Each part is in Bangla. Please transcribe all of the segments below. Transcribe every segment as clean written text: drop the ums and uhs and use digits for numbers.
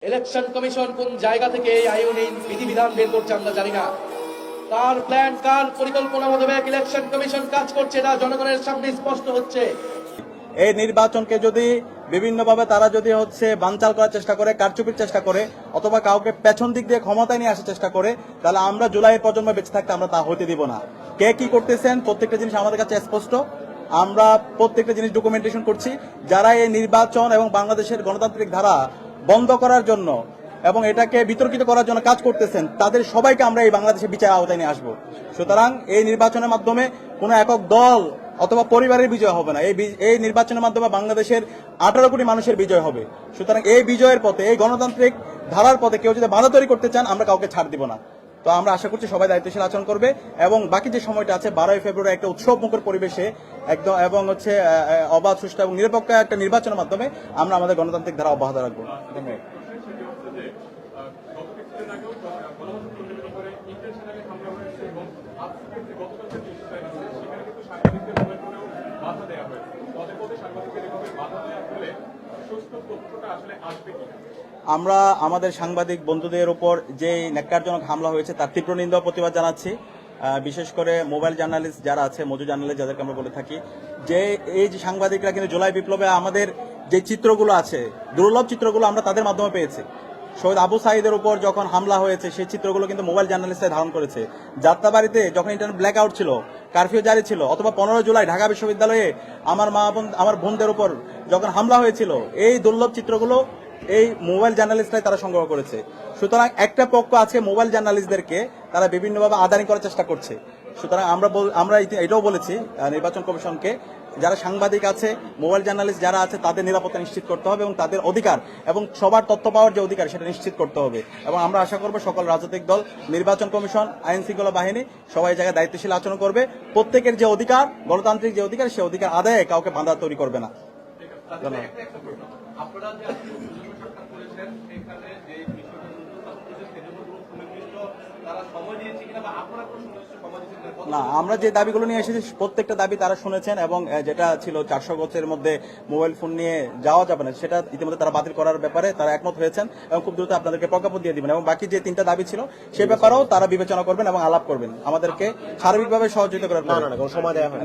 ইলেকশন কমিশন কোন জায়গা থেকে এই আইনের বিধিবিধান বের করছে আমরা জানি না। কার প্ল্যান কার পরিকল্পনা মোতাবেক ইলেকশন কমিশন কাজ করছে তা জনগণের সামনে স্পষ্ট হচ্ছে। এই নির্বাচনকে যদি বিভিন্নভাবে তারা যদি বানচাল করার চেষ্টা করে, কারচুপির চেষ্টা করে, অথবা কাউকে পেছন দিক দিয়ে ক্ষমতায় নিয়ে আসার চেষ্টা করে, তাহলে আমরা জুলাইয়ের প্রজন্ম বেঁচে থাকতে আমরা তা হতে দিব না। কে কি করতেছেন প্রত্যেকটা জিনিস আমাদের কাছে স্পষ্ট। আমরা প্রত্যেকটা জিনিস ডকুমেন্টেশন করছি। যারা এই নির্বাচন এবং বাংলাদেশের গণতান্ত্রিক ধারা বন্ধ করার জন্য এবং এটাকে বিতর্কিত করার জন্য কাজ করতেছেন, তাদের সবাইকে আমরা এই বাংলাদেশে বিচার আওতায় নিয়ে আসবো। সুতরাং এই নির্বাচনের মাধ্যমে কোনো একক দল অথবা পরিবারের বিজয় হবে না। এই নির্বাচনের মাধ্যমে বাংলাদেশের 18 কোটি মানুষের বিজয় হবে। সুতরাং এই বিজয়ের পথে, এই গণতান্ত্রিক ধারার পথে কেউ যদি বাধা তৈরি করতে চান, আমরা কাউকে ছাড় দিব না। তো আমরা আশা করছি সবাই দায়িত্বশীল আচরণ করবে এবং বাকি যে সময়টা আছে 12 ফেব্রুয়ারি একটা উৎসবমুখর পরিবেশে একদম এবং অবাধ, সুষ্ঠু এবং নিরপেক্ষ একটা নির্বাচনের মাধ্যমে আমরা আমাদের গণতান্ত্রিক ধারা অব্যাহত রাখবো। আমরা আমাদের সাংবাদিক বন্ধুদের উপর যে ন্যাক্কারজনক হামলা হয়েছে তার তীব্র নিন্দা প্রতিবাদ জানাচ্ছি। বিশেষ করে মোবাইল জার্নালিস্ট যারা আছে, মজু জার্নালিস্ট যাদেরকে আমরা বলে থাকি, যে এই যে সাংবাদিকরা কিন্তু জুলাই বিপ্লবে আমাদের যে চিত্রগুলো আছে, দুর্লভ চিত্রগুলো আমরা তাদের মাধ্যমে পেয়েছি। শহীদ আবু সাঈদের উপর যখন হামলা হয়েছে সেই চিত্রগুলো কিন্তু মোবাইল জার্নালিস্টরা ধারণ করেছে। যাত্রাবাড়িতে যখন ইন্টারনেট ব্ল্যাক আউট ছিল, কারফিউ জারি ছিল, অথবা 15 জুলাই ঢাকা বিশ্ববিদ্যালয়ে আমার বোনদের উপর যখন হামলা হয়েছিল, এই দুর্লভ চিত্রগুলো এই মোবাইল জার্নালিস্টরাই তারা সংগ্রহ করেছে। সুতরাং একটা পক্ষ আছে মোবাইল জার্নালিস্টদেরকে তারা বিভিন্নভাবে আদানি করার চেষ্টা করছে। সুতরাং আমরা এটাও বলেছি নির্বাচন কমিশনকে, যারা সাংবাদিক আছে, মোবাইল জার্নালিস্ট যারা আছে, তাদের নিরাপত্তা নিশ্চিত করতে হবে এবং তাদের অধিকার এবং সবার তথ্য পাওয়ার যে অধিকার সেটা নিশ্চিত করতে হবে। এবং আমরা আশা করব সকল রাজনৈতিক দল, নির্বাচন কমিশন, আইন শৃঙ্খলা বাহিনী সবাই জায়গায় দায়িত্বশীল আচরণ করবে। প্রত্যেকের যে অধিকার, গণতান্ত্রিক যে অধিকার, সেই অধিকার আদায়ে কাউকে বাধা তৈরি করবে না। না, আমরা যে দাবিগুলো নিয়ে এসেছি প্রত্যেকটা দাবি তারা শুনেছেন এবং যেটা ছিল 400 গজের মধ্যে মোবাইল ফোন নিয়ে যাওয়া যাবে না, সেটা ইতিমধ্যে তারা বাতিল করার ব্যাপারে তারা একমত হয়েছেন এবং খুব দ্রুত আপনাদেরকে প্রজ্ঞাপন দিয়ে দিবেন। এবং বাকি যে 3টা দাবি ছিল সে ব্যাপারেও তারা বিবেচনা করবেন এবং আলাপ করবেন, আমাদেরকে সার্বিকভাবে সহযোগিতা করার।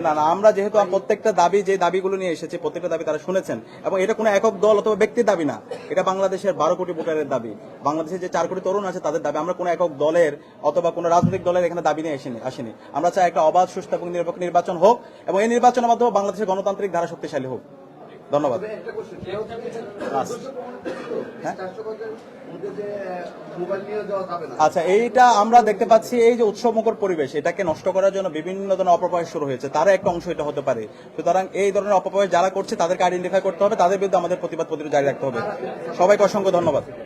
না, আমরা যেহেতু প্রত্যেকটা দাবি, যে দাবিগুলো নিয়ে এসেছি প্রত্যেকটা দাবি তারা শুনেছেন এবং এটা কোনো একক দল অথবা ব্যক্তির দাবি না, এটা বাংলাদেশের 12 কোটি ভোটারের দাবি, বাংলাদেশের যে 4 কোটি তরুণ আছে তাদের দাবি। আমরা কোনো একক দলের অথবা কোনো রাজনৈতিক দলের এখানে দাবি নিয়ে আসিনি। আমরা চাই একটা অবাধ, সুষ্ঠু এবং নিরপেক্ষ নির্বাচন হোক এবং এই নির্বাচনের মাধ্যমে বাংলাদেশের গণতান্ত্রিক ধারা শক্তিশালী হোক। ধন্যবাদ। আচ্ছা, এইটা আমরা দেখতে পাচ্ছি এই যে উৎসবমুখর পরিবেশ, এটাকে নষ্ট করার জন্য বিভিন্ন ধরনের অপপ্রয়াস শুরু হয়েছে, তার একটা অংশ এটা হতে পারে। সুতরাং এই ধরনের অপপ্রয়াস যারা করছে তাদেরকে আইডেন্টিফাই করতে হবে, তাদের বিরুদ্ধে আমাদের প্রতিবাদ জারি রাখতে হবে। সবাইকে অসংখ্য ধন্যবাদ।